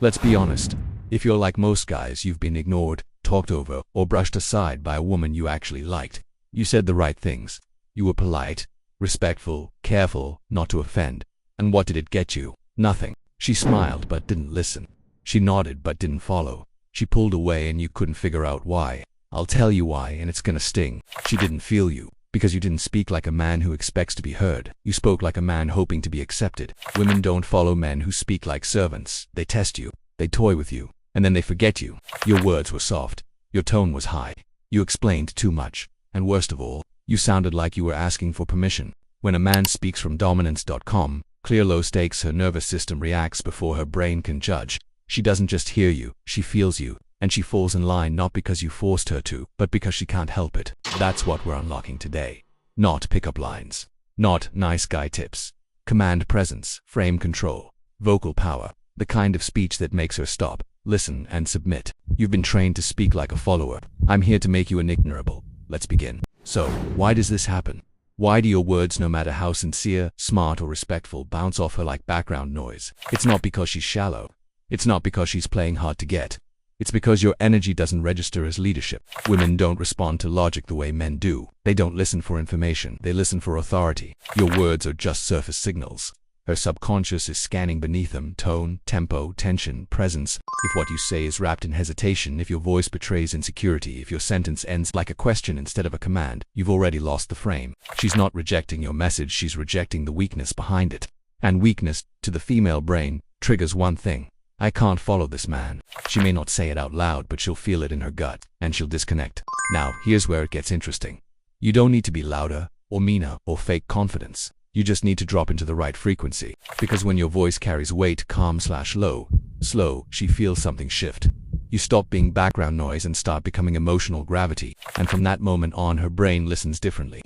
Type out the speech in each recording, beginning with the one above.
Let's be honest. If you're like most guys, you've been ignored, talked over, or brushed aside by a woman you actually liked. You said the right things. You were polite, respectful, careful, not to offend. And what did it get you? Nothing. She smiled but didn't listen. She nodded but didn't follow. She pulled away and you couldn't figure out why. I'll tell you why, and it's gonna sting. She didn't feel you. Because you didn't speak like a man who expects to be heard. You spoke like a man hoping to be accepted. Women don't follow men who speak like servants. They test you. They toy with you. And then they forget you. Your words were soft. Your tone was high. You explained too much. And worst of all, you sounded like you were asking for permission. When a man speaks from dominance.com, clear low stakes, her nervous system reacts before her brain can judge. She doesn't just hear you, she feels you. And she falls in line not because you forced her to, but because she can't help it. That's what we're unlocking today. Not pickup lines. Not nice guy tips. Command presence, frame control, vocal power. The kind of speech that makes her stop, listen, and submit. You've been trained to speak like a follower. I'm here to make you unignorable. Let's begin. So, why does this happen? Why do your words, no matter how sincere, smart, or respectful, bounce off her like background noise? It's not because she's shallow. It's not because she's playing hard to get. It's because your energy doesn't register as leadership. Women don't respond to logic the way men do. They don't listen for information. They listen for authority. Your words are just surface signals. Her subconscious is scanning beneath them: tone, tempo, tension, presence. If what you say is wrapped in hesitation, if your voice betrays insecurity, if your sentence ends like a question instead of a command, you've already lost the frame. She's not rejecting your message, she's rejecting the weakness behind it. And weakness, to the female brain, triggers one thing: I can't follow this man. She may not say it out loud, but she'll feel it in her gut, and she'll disconnect. Now, here's where it gets interesting. You don't need to be louder, or meaner, or fake confidence. You just need to drop into the right frequency. Because when your voice carries weight, calm/low, slow, she feels something shift. You stop being background noise and start becoming emotional gravity. And from that moment on, her brain listens differently.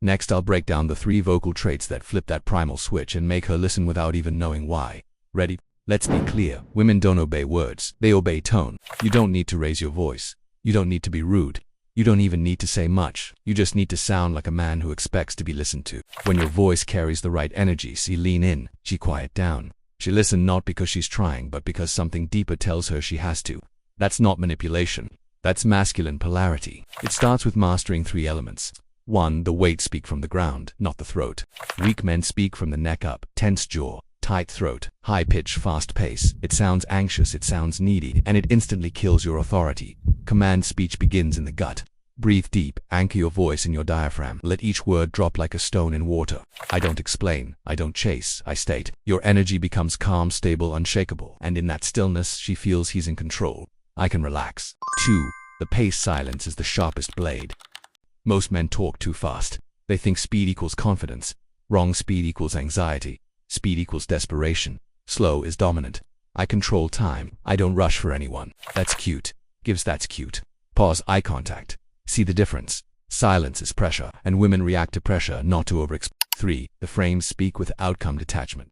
Next, I'll break down the 3 vocal traits that flip that primal switch and make her listen without even knowing why. Ready? Let's be clear. Women don't obey words. They obey tone. You don't need to raise your voice. You don't need to be rude. You don't even need to say much. You just need to sound like a man who expects to be listened to. When your voice carries the right energy, she lean in, she quiet down. She listen not because she's trying, but because something deeper tells her she has to. That's not manipulation. That's masculine polarity. It starts with mastering 3 elements. 1. The weight: speak from the ground, not the throat. Weak men speak from the neck up, tense jaw, tight throat, high pitch, fast pace. It sounds anxious, it sounds needy, and it instantly kills your authority. Command speech begins in the gut. Breathe deep, anchor your voice in your diaphragm. Let each word drop like a stone in water. I don't explain, I don't chase, I state. Your energy becomes calm, stable, unshakable, and in that stillness, she feels he's in control. I can relax. 2. The pace: silence is the sharpest blade. Most men talk too fast. They think speed equals confidence. Wrong. Speed equals anxiety. Speed equals desperation. Slow is dominant. I control time. I don't rush for anyone. That's cute. That's cute. Pause. Eye contact. See the difference? Silence is pressure, and women react to pressure, not to overexplain. 3. The frames: speak with outcome detachment.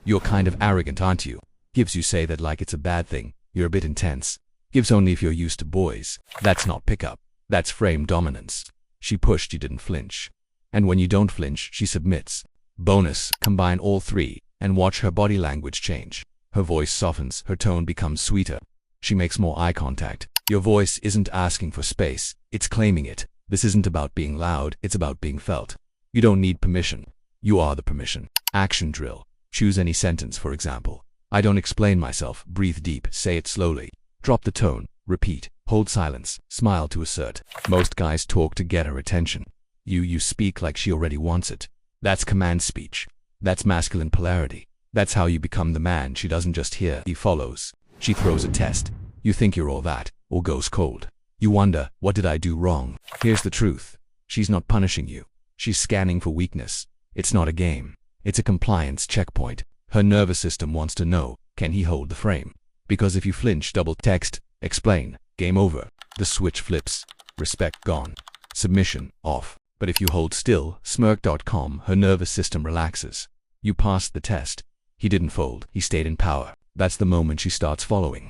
You're kind of arrogant, aren't you? Gives: you say that like it's a bad thing. You're a bit intense. Gives: only if you're used to boys. That's not pickup. That's frame dominance. She pushed, you didn't flinch. And when you don't flinch, she submits. Bonus: combine all 3, and watch her body language change. Her voice softens, her tone becomes sweeter. She makes more eye contact. Your voice isn't asking for space, it's claiming it. This isn't about being loud, it's about being felt. You don't need permission. You are the permission. Action drill. Choose any sentence, for example. I don't explain myself. Breathe deep, say it slowly. Drop the tone, repeat, hold silence, smile to assert. Most guys talk to get her attention. You speak like she already wants it. That's command speech. That's masculine polarity. That's how you become the man she doesn't just hear, he follows. She throws a test. You think you're all that, or goes cold. You wonder, what did I do wrong? Here's the truth. She's not punishing you. She's scanning for weakness. It's not a game. It's a compliance checkpoint. Her nervous system wants to know, can he hold the frame? Because if you flinch, double text, explain, game over. The switch flips. Respect gone. Submission off. But if you hold still, smirk.com, her nervous system relaxes. You passed the test. He didn't fold, he stayed in power. That's the moment she starts following.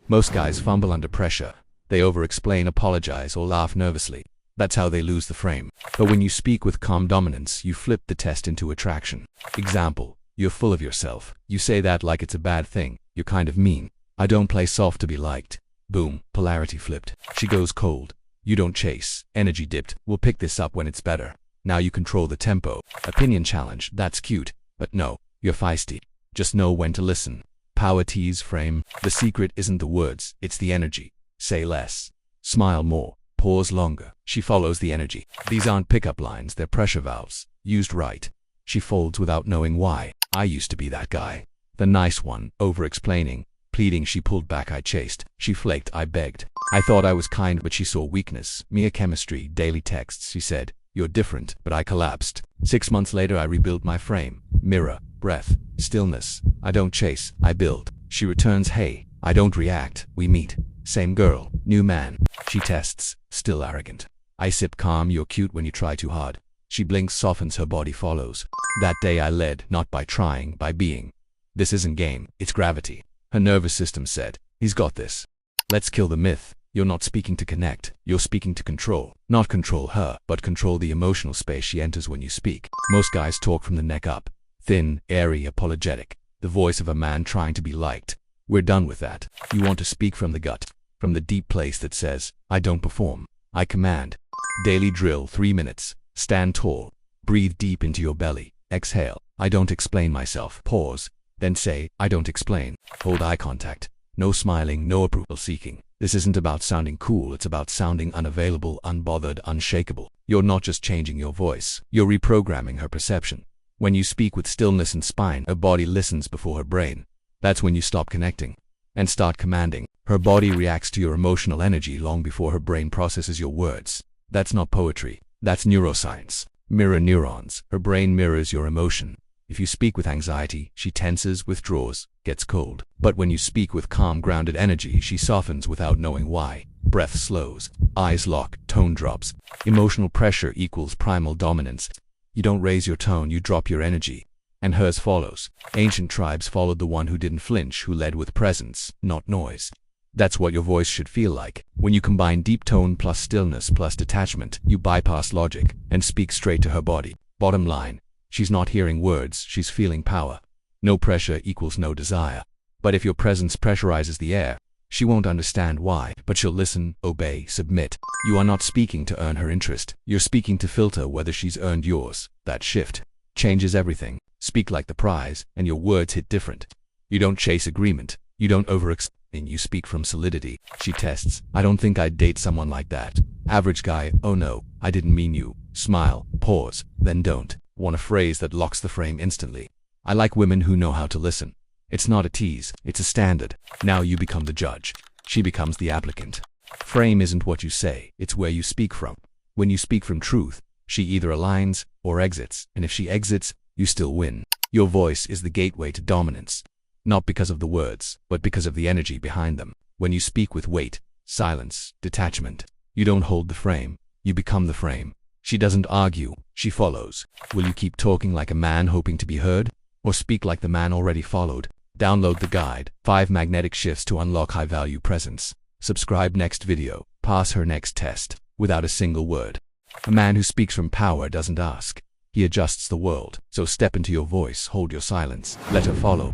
Most guys fumble under pressure. They over-explain, apologize, or laugh nervously. That's how they lose the frame. But when you speak with calm dominance, you flip the test into attraction. Example: you're full of yourself. You say that like it's a bad thing. You're kind of mean. I don't play soft to be liked. Boom, polarity flipped. She goes cold. You don't chase. Energy dipped. We'll pick this up when it's better. Now you control the tempo. Opinion challenge. That's cute. But no, you're feisty. Just know when to listen. Power tease frame. The secret isn't the words, it's the energy. Say less. Smile more. Pause longer. She follows the energy. These aren't pickup lines, they're pressure valves. Used right. She folds without knowing why. I used to be that guy. The nice one, over-explaining. Pleading, she pulled back, I chased. She flaked, I begged. I thought I was kind, but she saw weakness. Mere chemistry, daily texts, she said. You're different, but I collapsed. 6 months later I rebuild my frame. Mirror, breath, stillness. I don't chase, I build. She returns, hey. I don't react, we meet. Same girl, new man. She tests, still arrogant. I sip calm, you're cute when you try too hard. She blinks, softens, her body follows. That day I led, not by trying, by being. This isn't game, it's gravity. Her nervous system said, he's got this. Let's kill the myth. You're not speaking to connect, you're speaking to control. Not control her, but control the emotional space she enters when you speak. Most guys talk from the neck up. Thin, airy, apologetic. The voice of a man trying to be liked. We're done with that. You want to speak from the gut. From the deep place that says, I don't perform, I command. Daily drill, 3 minutes. Stand tall. Breathe deep into your belly. Exhale. I don't explain myself. Pause. Then say, I don't explain. Hold eye contact. No smiling, no approval seeking. This isn't about sounding cool, it's about sounding unavailable, unbothered, unshakable. You're not just changing your voice, you're reprogramming her perception. When you speak with stillness and spine, her body listens before her brain. That's when you stop connecting and start commanding. Her body reacts to your emotional energy long before her brain processes your words. That's not poetry, that's neuroscience. Mirror neurons. Her brain mirrors your emotion. If you speak with anxiety, she tenses, withdraws, gets cold. But when you speak with calm, grounded energy, she softens without knowing why. Breath slows, eyes lock, tone drops. Emotional pressure equals primal dominance. You don't raise your tone, you drop your energy. And hers follows. Ancient tribes followed the one who didn't flinch, who led with presence, not noise. That's what your voice should feel like. When you combine deep tone plus stillness plus detachment, you bypass logic and speak straight to her body. Bottom line. She's not hearing words, she's feeling power. No pressure equals no desire. But if your presence pressurizes the air, she won't understand why, but she'll listen, obey, submit. You are not speaking to earn her interest. You're speaking to filter whether she's earned yours. That shift changes everything. Speak like the prize, and your words hit different. You don't chase agreement. You don't over-explain. You speak from solidity. She tests. I don't think I'd date someone like that. Average guy. Oh no, I didn't mean you. Smile, pause, then don't. Want a phrase that locks the frame instantly. I like women who know how to listen. It's not a tease, it's a standard. Now you become the judge. She becomes the applicant. Frame isn't what you say, it's where you speak from. When you speak from truth, she either aligns or exits, and if she exits, you still win. Your voice is the gateway to dominance. Not because of the words, but because of the energy behind them. When you speak with weight, silence, detachment, you don't hold the frame, you become the frame. She doesn't argue, she follows. Will you keep talking like a man hoping to be heard? Or speak like the man already followed? Download the guide, 5 magnetic shifts to unlock high-value presence. Subscribe next video, pass her next test, without a single word. A man who speaks from power doesn't ask. He adjusts the world. So step into your voice, hold your silence, let her follow.